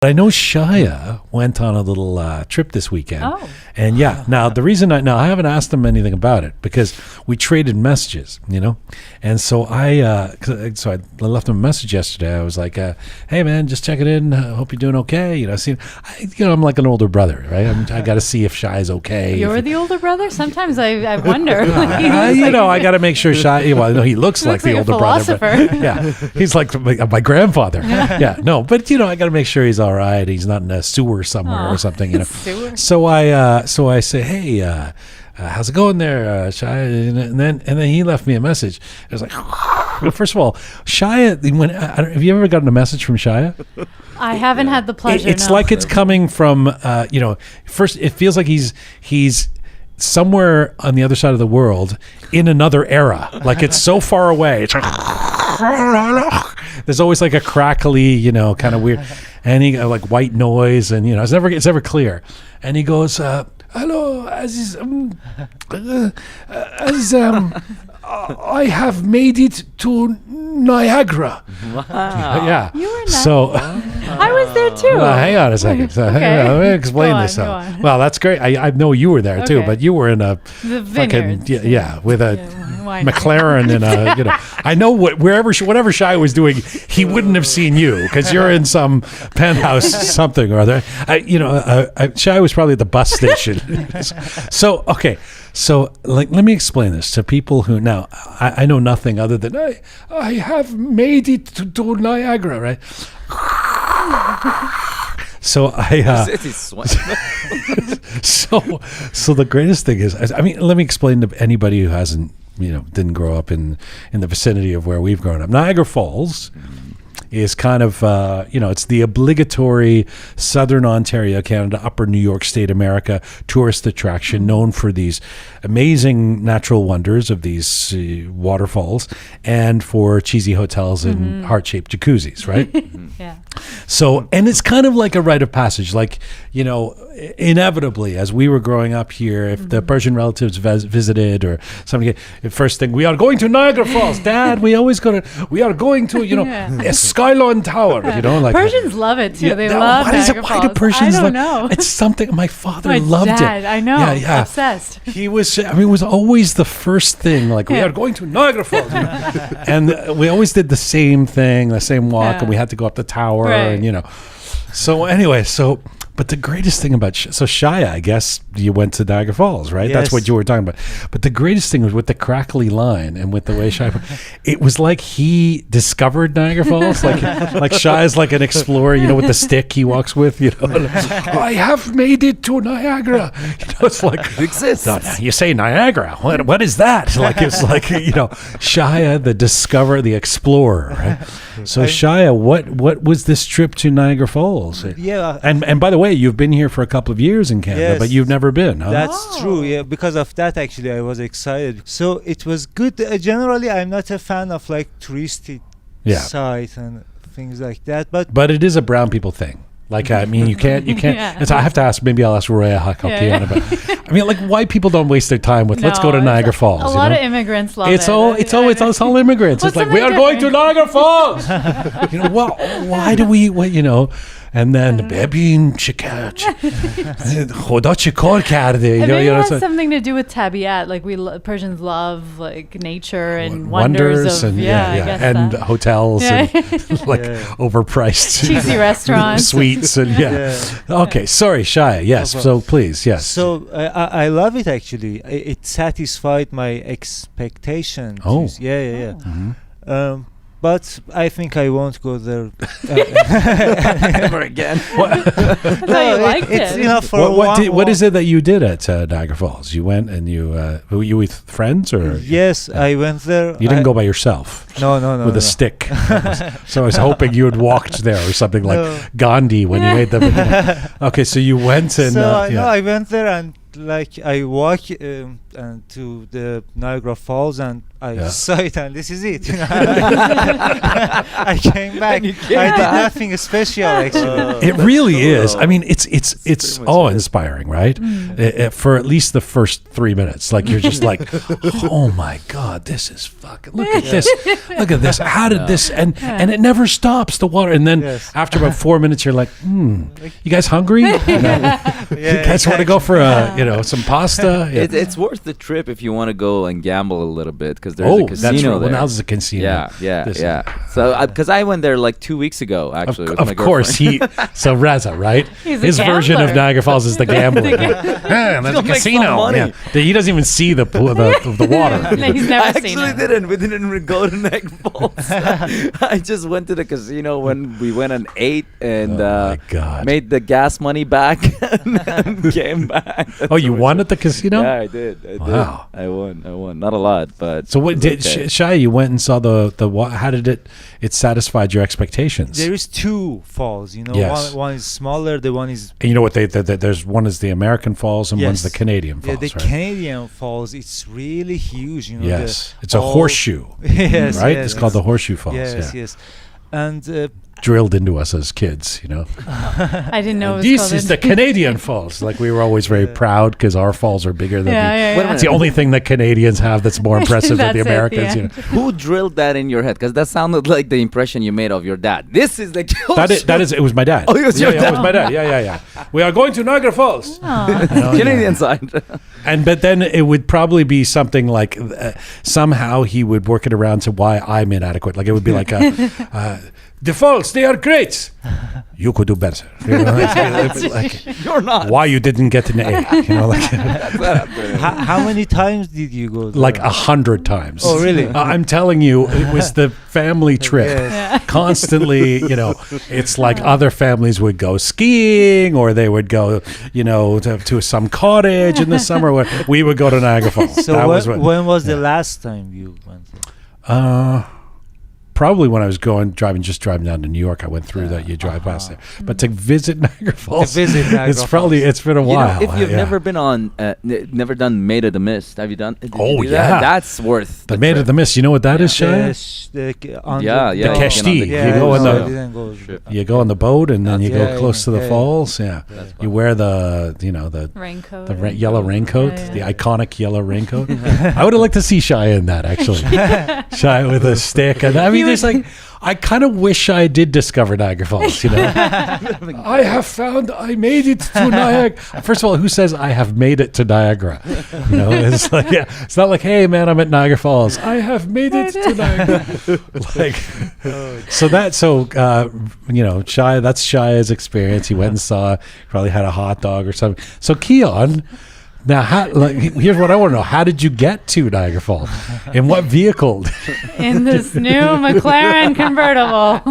I know Shaya went on a little trip this weekend. Oh. And now the reason I haven't asked him anything about it because we traded messages, And so I left him a message yesterday. I was like, hey man, just checking in. Hope you're doing okay. I'm like an older brother, right? I got to see if Shaya's okay. You're the older brother? Sometimes I wonder. I got to make sure Shaya, no, he looks like the older brother. But, yeah, he's like my grandfather. But I got to make sure he's all right. He's not in a sewer somewhere or something, Sewer. So I say, hey, how's it going there, Shaya? And then he left me a message. I was like, first of all, Shaya. Have you ever gotten a message from Shaya? I haven't had the pleasure. It's like it's coming from First, it feels like he's somewhere on the other side of the world in another era. Like it's so far away. It's like, there's always like a crackly, kind of weird, and he like white noise, and it's never clear. And he goes, "Hello, Aziz. I have made it to Niagara." Wow. Yeah. You were so. I was there too. Well, hang on a second. So, Okay. let me explain this. Go on. Well, that's great. I know you were there too, Okay. but you were in a The fucking vineyards. with a Why not? McLaren and a I know whatever Shia was doing, he wouldn't have seen you because you're in some penthouse something or other. Shia was probably at the bus station. So okay. So, let me explain this to people who now I know nothing other than I have made it to Niagara, right? So so the greatest thing is, let me explain to anybody who hasn't, didn't grow up in the vicinity of where we've grown up. Niagara Falls is kind of, it's the obligatory Southern Ontario, Canada, Upper New York State, America tourist attraction known for these amazing natural wonders of these waterfalls and for cheesy hotels and heart-shaped jacuzzis, right? Yeah. So, and it's kind of like a rite of passage, like, inevitably, as we were growing up here, if the Persian relatives visited or something, the first thing, we are going to Niagara Falls, Dad, we are going to, a Skyline Tower, like. Persians love it too. Yeah, they love Niagara Falls. Why do Persians I don't know. It's something, my father My loved dad, it. I know. Yeah. Obsessed. He was, it was always the first thing, like, we are going to Niagara Falls. And we always did the same thing, the same walk, and we had to go up the tower, Right. and, So anyway, but the greatest thing about Shia, I guess you went to Niagara Falls, right? Yes. That's what you were talking about. But the greatest thing was with the crackly line and with the way Shia, it was like he discovered Niagara Falls, like Shia's like an explorer, with the stick he walks with, I have made it to Niagara. It's like It exists. no, you say Niagara. What is that? Like it's like Shia, the discoverer, the explorer, right? So Shia, what was this trip to Niagara Falls? Yeah. And by the way, you've been here for a couple of years in Canada, Yes. but you've never been, huh? That's true. Yeah, because of that, actually, I was excited. So it was good. Generally, I'm not a fan of like touristy sites and things like that. But it is a brown people thing. Like, you can't. Yeah. And so I have to ask. Maybe I'll ask Roqe Kyan about. Like white people don't waste their time with. Let's go to Niagara Falls. A lot of immigrants love It's it. all immigrants. What's It's like we are something going to Niagara Falls. Why do we? And then ببین خدا چه کار کرده. Maybe it has something to do with tabiat. Like Persians love like nature and wonders of and I guess and that. hotels and like overpriced Cheesy restaurants. suites and Okay, sorry, Shia. Yes, so please, yes. So I love it, actually. It satisfied my expectations. Oh. Yeah. But I think I won't go there ever again. So you liked it's it. enough for What is it that you did at Niagara Falls? You went and were you with friends or? Yes, I went there. You didn't go by yourself. No. With a stick. So I was hoping you had walked there or something like Gandhi when you made the. Okay, so you went and. So I went there and like I walked and to the Niagara Falls, and I saw it and this is it. I came back. I did nothing special actually. It really is. I mean, it's awe-inspiring, right? For at least the first 3 minutes, like you're just like, oh my God, this is fucking. Look at this. Look at this. How did this? And it never stops. The water. And then after about 4 minutes, you're like, you guys hungry? You guys want to go for some pasta? Yeah. It's worth the trip if you want to go and gamble a little bit because there's a casino that's right. there. Well, now there's a casino. Yeah. So because I went there like 2 weeks ago, actually. Of course, so Reza, right? His version of Niagara Falls is the gambler. There's a casino. Yeah. He doesn't even see the water. No, he's never I seen actually it. didn't. We didn't go to Niagara Falls. I just went to the casino when we went and ate and made the gas money back and came back. You won at the casino? Yeah, I did. Wow. I won. Not a lot, but so what did Shaya? You went and saw the how did it satisfied your expectations? There is 2 falls, Yes. one is smaller, the one is... And you know what there's one is the American Falls and one's the Canadian Falls. The Canadian Falls, it's really huge, Yes, it's a horseshoe. Yes, right? Yes, it's called the Horseshoe Falls. Yes. And drilled into us as kids, I didn't know it was This called is the Canadian Falls. Like we were always very proud because our falls are bigger than It's the only thing that Canadians have that's more impressive than the Americans. Who drilled that in your head? Because that sounded like the impression you made of your dad. This is the that is it was my dad. Oh, it was your dad. It was my dad. Yeah. We are going to Niagara Falls. Canadian side. But then it would probably be something like somehow he would work it around to why I'm inadequate. Like it would be like the falls, they are great. You could do better. You're not. Why you didn't get an A? how many times did you go there? Like 100 times. Oh, really? I'm telling you, it was the family trip. Constantly, it's like other families would go skiing or they would go, to some cottage in the summer. Where we would go to Niagara Falls. So when was the last time you went there? Probably when I was driving down to New York, I went through that. You drive past there, but to visit Niagara Falls, it's been a while. If you've never been on, never done Maid of the Mist, have you done? That's worth the Maid of the Mist. You know what that is, Shaya? The keshti. You go on the boat and then you go close to the falls. Yeah, you wear the raincoat, the yellow raincoat, the iconic yellow raincoat. I would have liked to see Shaya in that actually. Shaya with a stick, and I mean. It's like I kind of wish I did discover Niagara Falls. I made it to Niagara. First of all, who says I have made it to Niagara? It's like it's not like, hey man, I'm at Niagara Falls. I have made it to Niagara. Shaya. That's Shaya's experience. He went and saw. Probably had a hot dog or something. So Kyan. Now, here's what I want to know. How did you get to Niagara Falls? In what vehicle? In this new McLaren convertible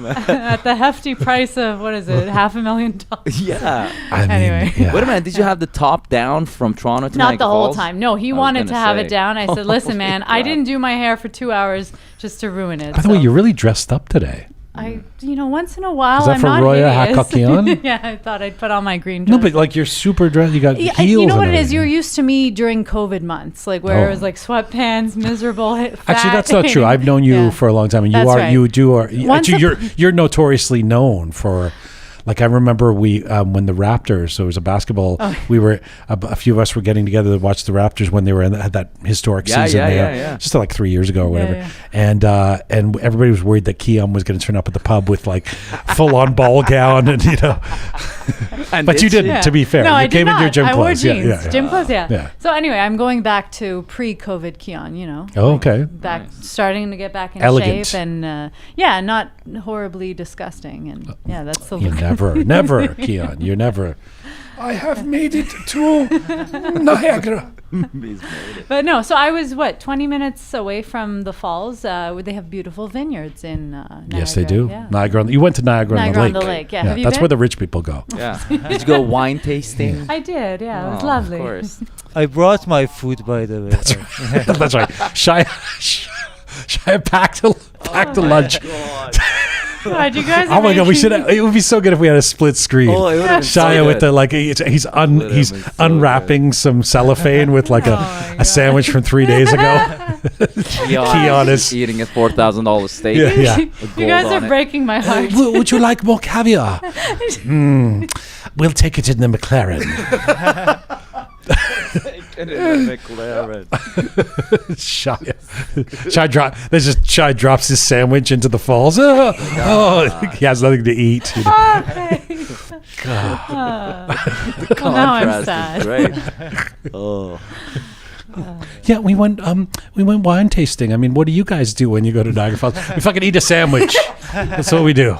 at the hefty price of, what is it, $500,000? Yeah. Anyway. Wait a minute. Did you have the top down from Toronto to Not Niagara the whole Falls? time. No, he wanted to have it down. I said, listen, man, I didn't do my hair for 2 hours just to ruin it. By the way, you're really dressed up today. Once in a while, is that I'm for not Roqe hideous. Yeah, I thought I'd put on my green dress. No, but like you're super dressed. You got heels. You know what it is? You're used to me during COVID months, like where it was like sweatpants, miserable. Fat. Actually, that's not true. I've known you for a long time, and you're notoriously known for. Like I remember when the Raptors, so it was a basketball. We were a few of us were getting together to watch the Raptors when they had that historic season. Just like 3 years ago or whatever. And everybody was worried that Kyan was going to turn up at the pub with like full on ball gown and But you didn't. To be fair, no, you came in your gym clothes. I wore jeans, gym clothes. Yeah. So anyway, I'm going back to pre-COVID Kyan. Oh, okay. Back, starting to get back in shape and not horribly disgusting and that's the look. Never, Kyan. You're never. I have made it to Niagara. But no, so I was 20 minutes away from the falls. Where they have beautiful vineyards in Niagara. Yes, they do. Yeah. Niagara. You went to Niagara on the Lake. Yeah. Have you that's been? where the rich people go. Yeah. Did you go wine tasting? I did. Yeah, it was lovely. Of course. I brought my food, by the way. That's right. That's right. Shaya packed a lunch. God, you guys. Oh my god, we should. It would be so good if we had a split screen. Oh, it would have been so Shaya with good. the like, he's so unwrapping some cellophane with like a sandwich from 3 days ago. Kyan is eating a $4,000 steak. Yeah. You guys are breaking my heart. Would you like more caviar? We'll take it in the McLaren. Shai drops his sandwich into the falls. He has nothing to eat. You know. Well, now I'm sad. Great. Oh. Yeah, we went wine tasting. I mean, what do you guys do when you go to Niagara Falls? We fucking eat a sandwich. That's what we do.